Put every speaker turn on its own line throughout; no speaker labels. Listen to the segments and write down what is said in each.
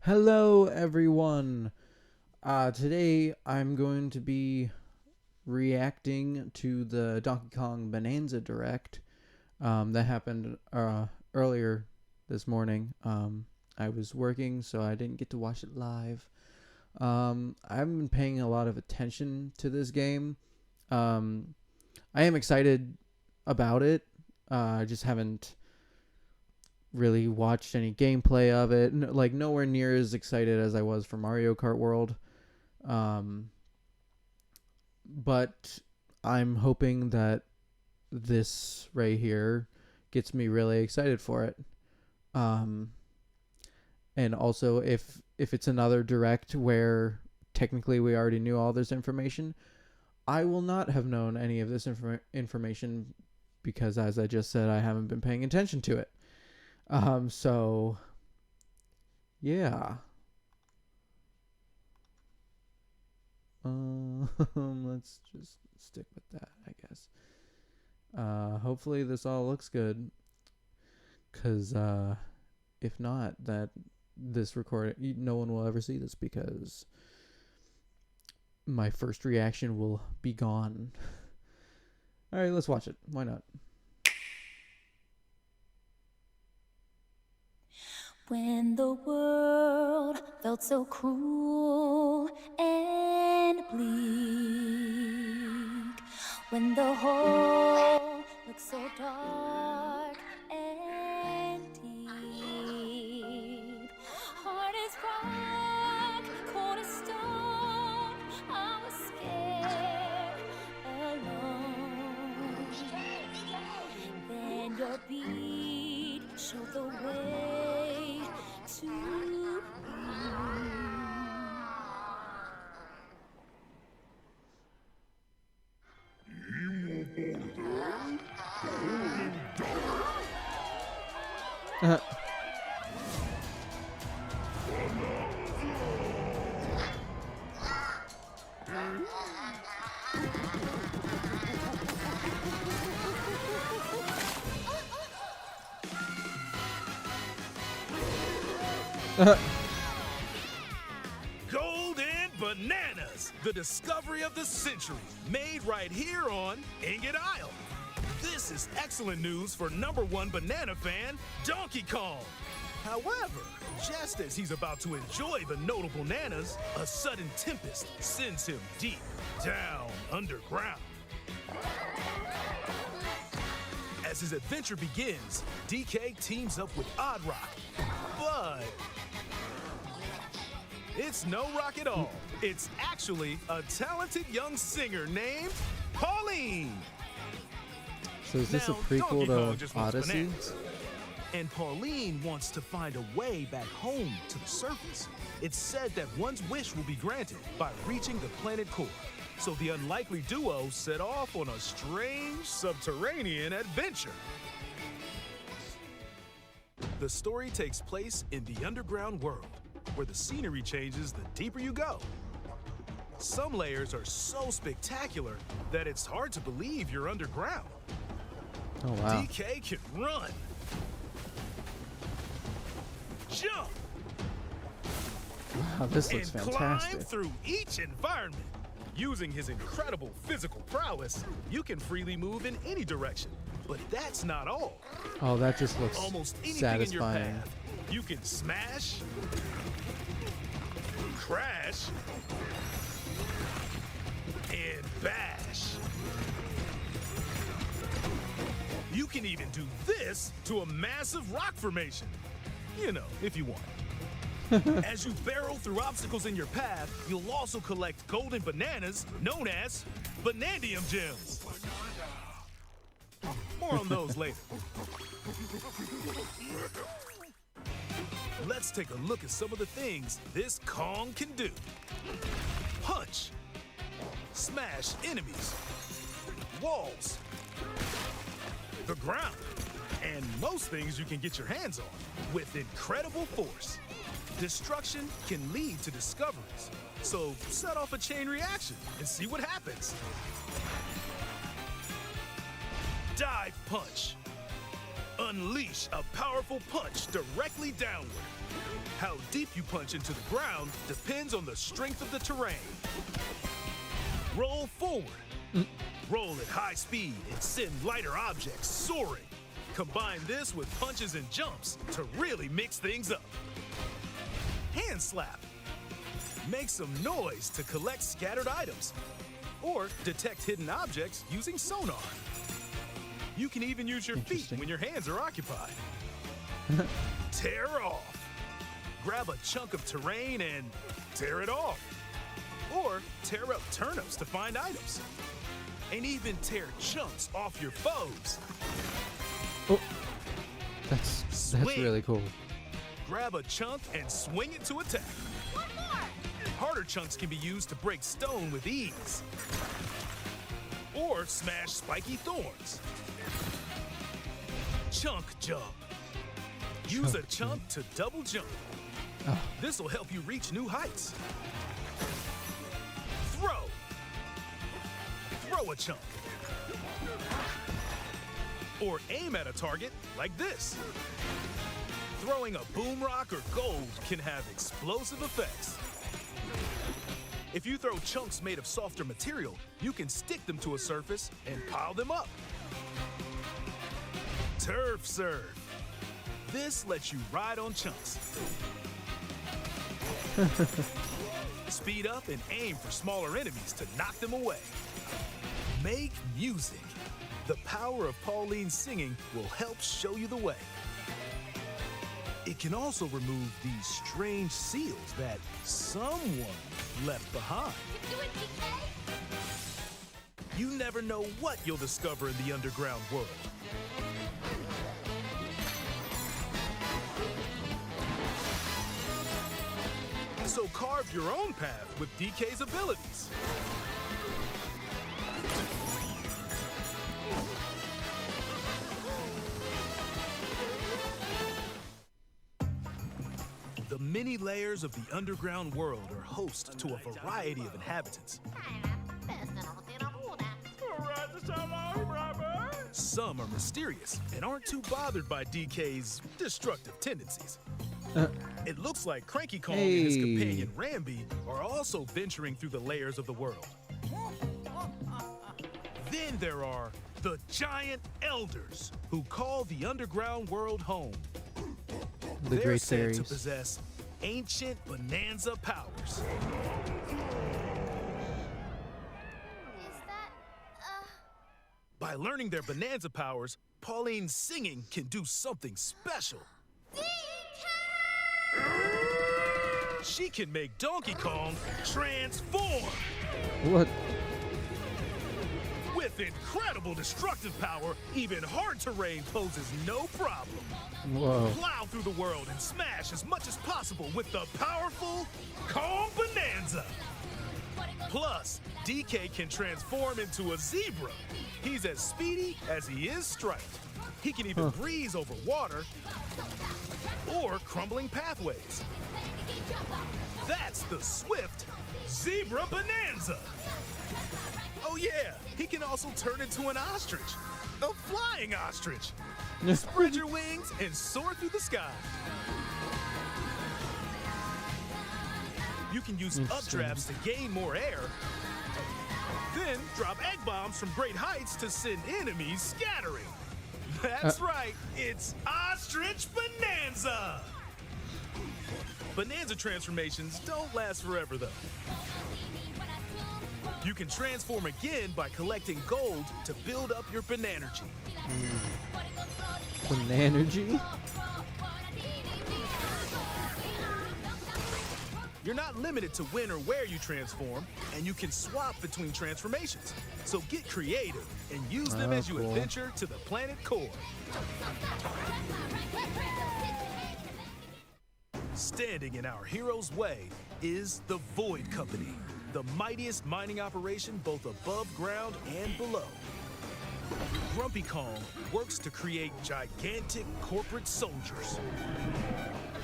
Hello, everyone. Today I'm going to be reacting to the Donkey Kong Bonanza Direct that happened earlier this morning. I was working, so I didn't get to watch it live. I've been paying a lot of attention to this game. Um, I am excited about it. I just haven't really watched any gameplay of it. Like nowhere near as excited as I was for Mario Kart World. Um, but I'm hoping that this right here gets me really excited for it. Um, and also if it's another direct where technically we already knew all this information, I will not have known any of this information because, as I just said, I haven't been paying attention to it. So yeah. Let's just stick with that, I guess. Hopefully this all looks good, cause if not, that this record, no one will ever see this because my first reaction will be gone. All right, let's watch it. Why not?
When the world felt so cruel and bleak, when the hole looked so dark and deep, hard as rock, cold as stone, I was scared, alone. Then your beat showed the way to you.
Uh,
Golden Bananas, the discovery of the century, made right here on Ingot Isle. This is excellent news for number one banana fan, Donkey Kong. However, just as he's about to enjoy the notable bananas, a sudden tempest sends him deep down underground. As his adventure begins, DK teams up with Odd Rock, but it's no rock at all. It's actually a talented young singer named Pauline.
so is this a
Now,
prequel
Donkey Kong just
to
wants
Odyssey?
bananas. And Pauline wants to find a way back home to the surface. It's said that one's wish will be granted by reaching the planet core. So the unlikely duo set off on a strange subterranean adventure. The story takes place in the underground world, where the scenery changes the deeper you go. Some layers are so spectacular that it's hard to believe you're underground.
Oh wow.
DK can run, jump,
Wow, this looks
and
fantastic.
climb through each environment. Using his incredible physical prowess, you can freely move in any direction. But that's not all.
Oh, that just looks
Almost anything
satisfying.
in your path, you can smash, crash, and bash. You can even do this to a massive rock formation. You know, if you want. As you barrel through obstacles in your path, you'll also collect golden bananas known as Banandium gems. More on those later. Let's take a look at some of the things this Kong can do. Punch. Smash enemies. Walls. The ground. And most things you can get your hands on with incredible force. Destruction can lead to discoveries. So set off a chain reaction and see what happens. Dive punch. Unleash a powerful punch directly downward. How deep you punch into the ground depends on the strength of the terrain. Roll forward. Roll at high speed and send lighter objects soaring. Combine this with punches and jumps to really mix things up. Hand slap. Make some noise to collect scattered items or detect hidden objects using sonar. You can even use your feet when your hands are occupied. Tear off. Grab a chunk of terrain and tear it off. Or tear up turnips to find items. And even tear chunks off your foes.
Oh, that's really cool.
Grab a chunk and swing it to attack.
One more.
Harder chunks can be used to break stone with ease. Or smash spiky thorns. Chunk jump. Use a chunk to double jump. This will help you reach new heights. Throw. Throw a chunk. Or aim at a target like this. Throwing a boom rock or gold can have explosive effects. If you throw chunks made of softer material, you can stick them to a surface and pile them up. Turf serve. This lets you ride on chunks. Speed up and aim for smaller enemies to knock them away. Make music. The power of Pauline's singing will help show you the way. It can also remove these strange seals that someone left behind.
You do it, DK.
You never know what you'll discover in the underground world. So carve your own path with DK's abilities. The many layers of the underground world are host to a variety of inhabitants. Some are mysterious and aren't too bothered by DK's destructive tendencies. It looks like Cranky Kong and his companion Rambi are also venturing through the layers of the world. Then there are the giant elders who call the underground world home.
The
They're
Great
said
Fairies.
to possess ancient Bananza powers.
Is that,
By learning their Bananza powers, Pauline's singing can do something special. She can make Donkey Kong transform.
What?
With incredible destructive power, even hard terrain poses no problem.
Whoa.
Plow through the world and smash as much as possible with the powerful Kong Bananza. Plus, DK can transform into a zebra. He's as speedy as he is striped. He can even breeze over water or crumbling pathways. That's the swift Zebra Bananza. Oh yeah, he can also turn into an ostrich. A flying ostrich. Spread your wings and soar through the sky. You can use updrafts to gain more air. Then drop egg bombs from great heights to send enemies scattering. That's right, it's Ostrich Bananza! Bananza transformations don't last forever though. You can transform again by collecting gold to build up your Bananergy.
Bananergy?
You're not limited to when or where you transform, and you can swap between transformations. So get creative and use them as you
cool.
adventure to the planet core. Standing in our hero's way is the Void Company, the mightiest mining operation both above ground and below. Grumpy Kong works to create gigantic corporate soldiers.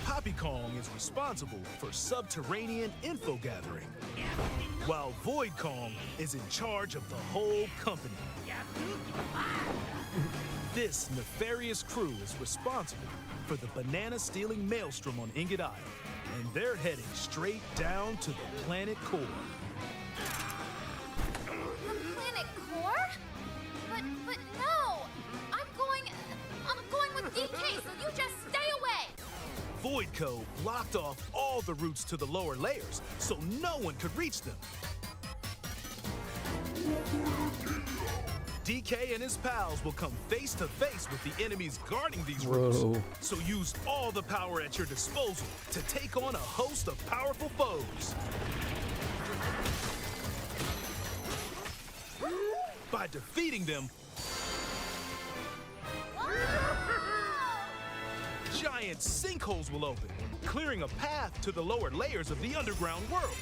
Poppy Kong is responsible for subterranean info gathering, while Void Kong is in charge of the whole company. This nefarious crew is responsible for the banana-stealing maelstrom on Ingot Isle, and they're heading straight down to the planet core.
The planet core? But no! I'm going with DK, so you just stay away!
Voidco blocked off all the routes to the lower layers, so no one could reach them. DK and his pals will come face to face with the enemies guarding these routes.
Whoa.
So use all the power at your disposal to take on a host of powerful foes. By defeating them, giant sinkholes will open, clearing a path to the lower layers of the underground world.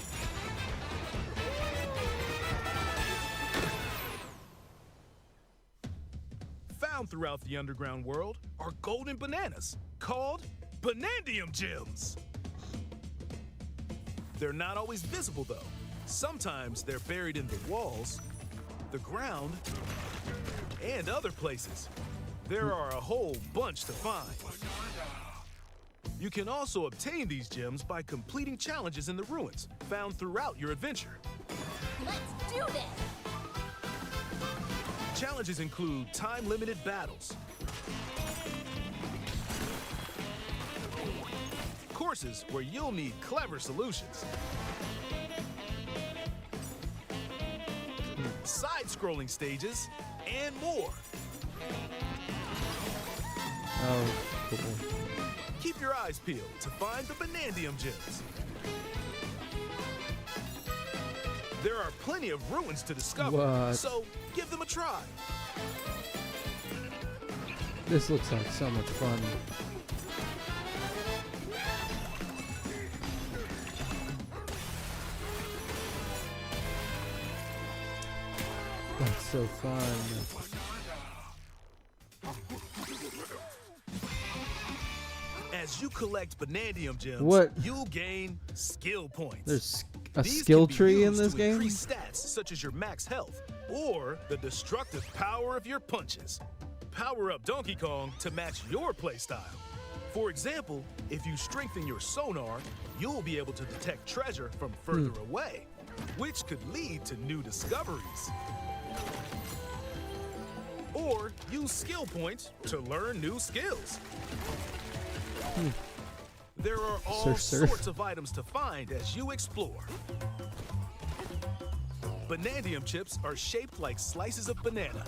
Found throughout the underground world are golden bananas called Banandium gems. They're not always visible though. Sometimes they're buried in the walls, the ground, and other places. There are a whole bunch to find. You can also obtain these gems by completing challenges in the ruins found throughout your adventure.
Let's do this!
Challenges include time-limited battles, courses where you'll need clever solutions, side-scrolling stages, and more.
Oh, cool.
Keep your eyes peeled to find the Banandium gems. There are plenty of ruins to discover,
What?
so give them a try.
This looks like so much fun. That's so fun.
As you collect Banandium gems,
What?
you'll gain skill points.
There's a
These
skill
can be
tree in
used
this
to
game?
increase stats such as your max health or the destructive power of your punches. Power up Donkey Kong to match your playstyle. For example, if you strengthen your sonar, you'll be able to detect treasure from further away, which could lead to new discoveries. Or use skill points to learn new skills. There are all
Surf.
sorts of items to find as you explore. Banandium chips are shaped like slices of banana.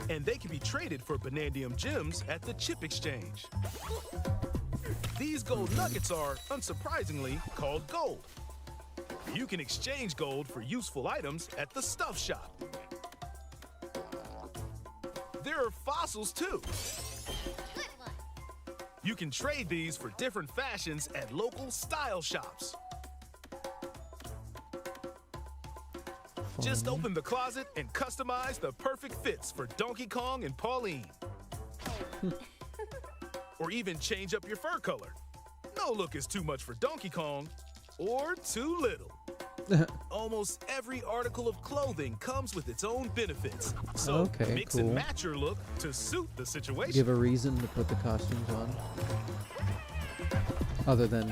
And they can be traded for Banandium gems at the chip exchange. These gold nuggets are, unsurprisingly, called gold. You can exchange gold for useful items at the stuff shop. There are fossils too.
Good one!
You can trade these for different fashions at local style shops. Just open the closet and customize the perfect fits for Donkey Kong and Pauline. Or even change up your fur color. No look is too much for Donkey Kong or too little. Almost every article of clothing comes with its own benefits. So
Okay,
mix
cool.
and match your look to suit the situation.
Give a reason to put the costumes on. Other than,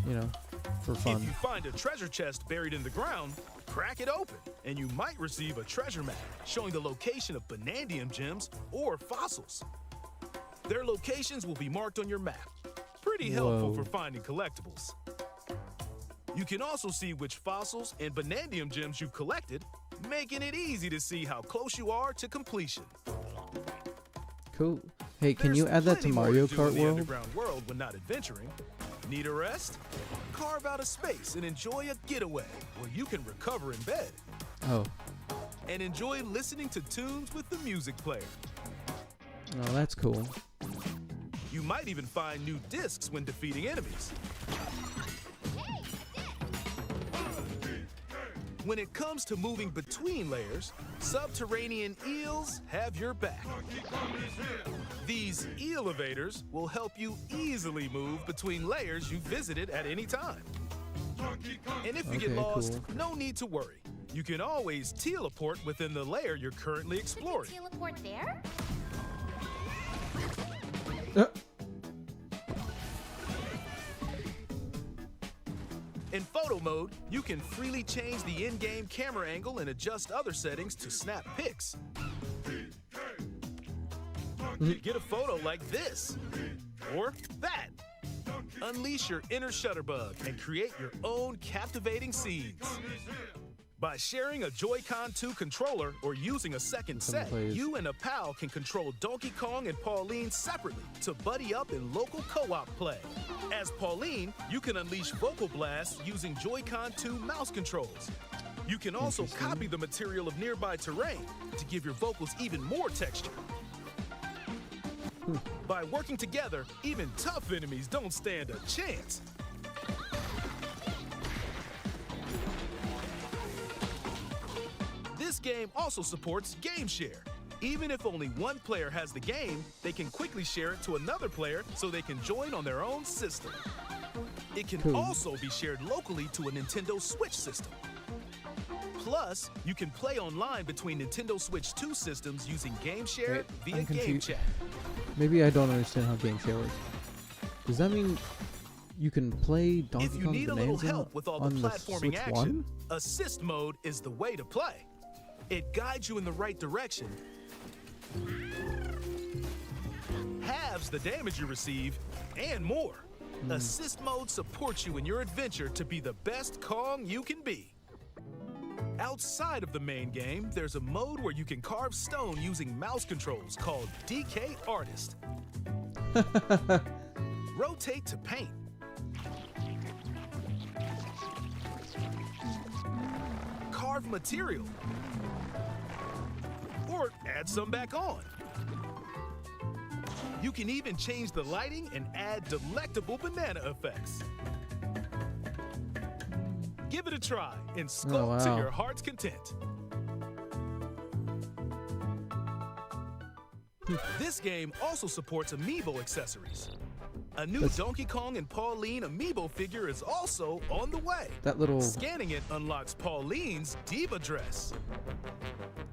you know, for fun.
If you find a treasure chest buried in the ground, crack it open, and you might receive a treasure map showing the location of Banandium gems or fossils. Their locations will be marked on your map. Pretty helpful
Whoa.
for finding collectibles. You can also see which fossils and Banandium gems you've collected, making it easy to see how close you are to completion.
Cool. Hey, can
There's
you add that to
plenty more
Mario
do
Kart
in the
World?
underground world when not adventuring. Need a rest? Carve out a space and enjoy a getaway where you can recover in bed.
Oh.
And enjoy listening to tunes with the music player.
Oh, that's cool.
You might even find new discs when defeating enemies. When it comes to moving between layers, subterranean eels have your back. These elevators will help you easily move between layers you visited at any time. And if you get
Okay,
lost,
cool.
no need to worry. You can always teleport within the layer you're currently exploring.
Teleport there?
Uh,
In photo mode, you can freely change the in-game camera angle and adjust other settings to snap pics. Get a photo like this, or that. Unleash your inner shutterbug and create your own captivating scenes. By sharing a Joy-Con 2 controller or using a second set, you and a pal can control Donkey Kong and Pauline separately to buddy up in local co-op play. As Pauline, you can unleash vocal blasts using Joy-Con 2 mouse controls. You can also copy the material of nearby terrain to give your vocals even more texture. By working together, even tough enemies don't stand a chance. This game also supports Game Share. Even if only one player has the game, they can quickly share it to another player so they can join on their own system. It can also be shared locally to a Nintendo Switch system. Plus, you can play online between Nintendo Switch 2 systems using Game Share via Game Chat.
Maybe I don't understand how Game Share works. Does that mean you can play Donkey Kong
If you need a little
Bonanza
help with all the
on the
platforming
Switch
action,
1?
Assist mode is the way to play. It guides you in the right direction, halves the damage you receive, and more. Assist mode supports you in your adventure to be the best Kong you can be. Outside of the main game, there's a mode where you can carve stone using mouse controls called DK Artist. Rotate to paint. Carve material. Or add some back on. You can even change the lighting and add delectable banana effects. Give it a try and sculpt to your heart's content. This game also supports amiibo accessories. A new Donkey Kong and Pauline amiibo figure is also on the way.
That little...
Scanning it unlocks Pauline's diva dress.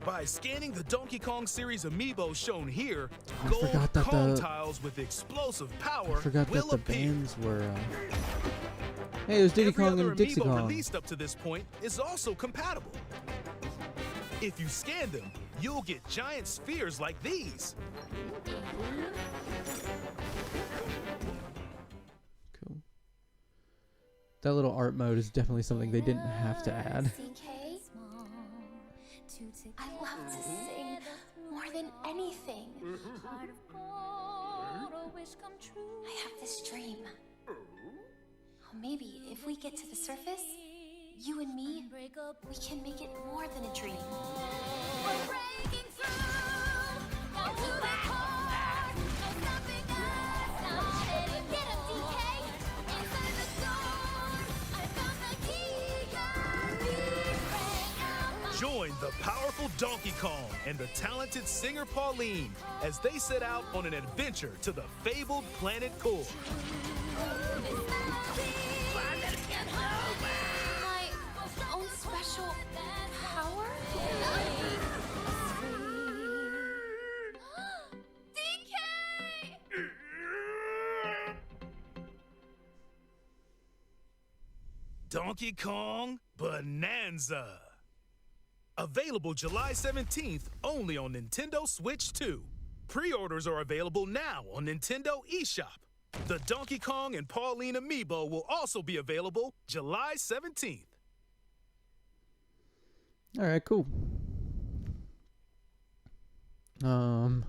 By scanning the Donkey Kong series amiibo shown here, gold Kong tiles with explosive power will appear.
Bands were... Hey, there's Diddy Kong and Dixie
Every other
Kong.
amiibo released up to this point is also compatible. If you scan them, you'll get giant spheres like these.
Cool. That little art mode is definitely something they didn't have to add.
I love to sing more than anything. I have this dream. Oh, maybe if we get to the surface, you and me, we can make it more than a dream. We're breaking through, down to the core. No stopping us, not any. Get him, DK! Inside the door, I found the key.
Join the powerful Donkey Kong and the talented singer Pauline as they set out on an adventure to the fabled planet Core.
My own special power? DK!
Donkey Kong Bananza. Available July 17th only on Nintendo Switch 2. Pre-orders are available now on Nintendo eShop. The Donkey Kong and Pauline amiibo will also be available July 17th.
All right, cool. Nope,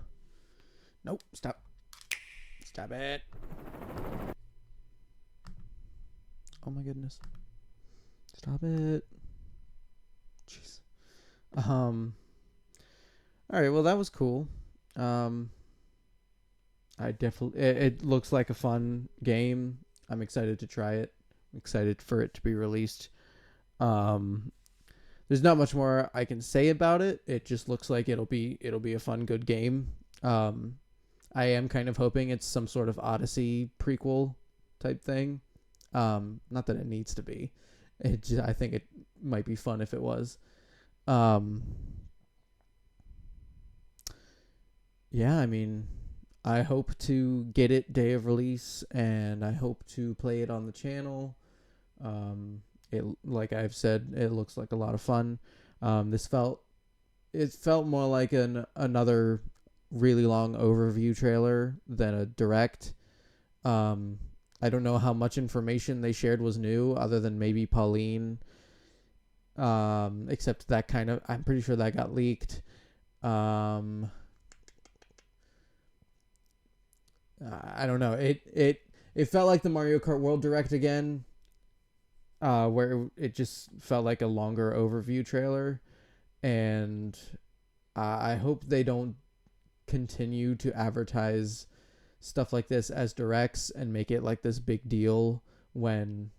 stop. Stop it. Oh my goodness. Stop it. Jeez. All right, well that was cool. I definitely it looks like a fun game. I'm excited to try it. I'm excited for it to be released. There's not much more I can say about it. It just looks like it'll be a fun, good game. I am kind of hoping it's some sort of Odyssey prequel type thing. Not that it needs to be. I think it might be fun if it was. Um, yeah, I mean, I hope to get it day of release, and I hope to play it on the channel. It, like I've said, it looks like a lot of fun. It felt more like another really long overview trailer than a direct. I don't know how much information they shared was new, other than maybe Pauline. Except that I'm pretty sure that got leaked. I don't know. It felt like the Mario Kart World Direct again, where it just felt like a longer overview trailer, and I hope they don't continue to advertise stuff like this as directs and make it like this big deal when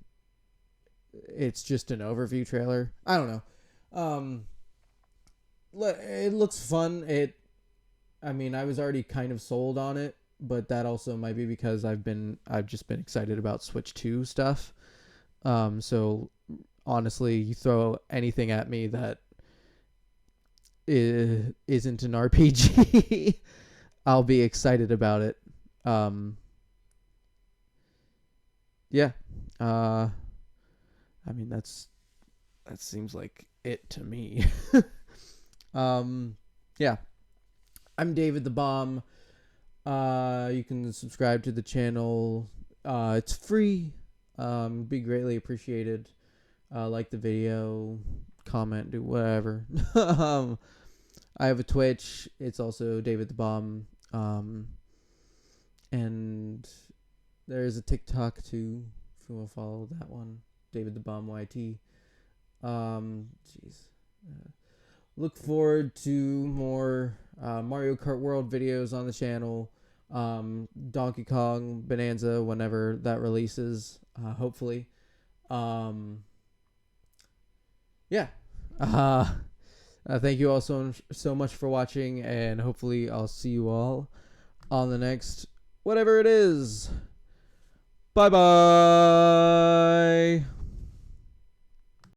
it's just an overview trailer. I don't know. It looks fun. I mean, I was already kind of sold on it, but that also might be because I've just been excited about Switch 2 stuff. So honestly, you throw anything at me that isn't an RPG, I'll be excited about it. Yeah. I mean, that seems like it to me. Yeah. I'm David the Bomb. You can subscribe to the channel. It's free. Be greatly appreciated. Like the video, comment, do whatever. I have a Twitch. It's also David the Bomb. And there's a TikTok too, if you want to follow that one. David the Bomb YT. Jeez. Look forward to more Mario Kart World videos on the channel. Donkey Kong Bonanza whenever that releases, hopefully. Yeah. Thank you all so much for watching, and hopefully I'll see you all on the next whatever it is. Bye bye.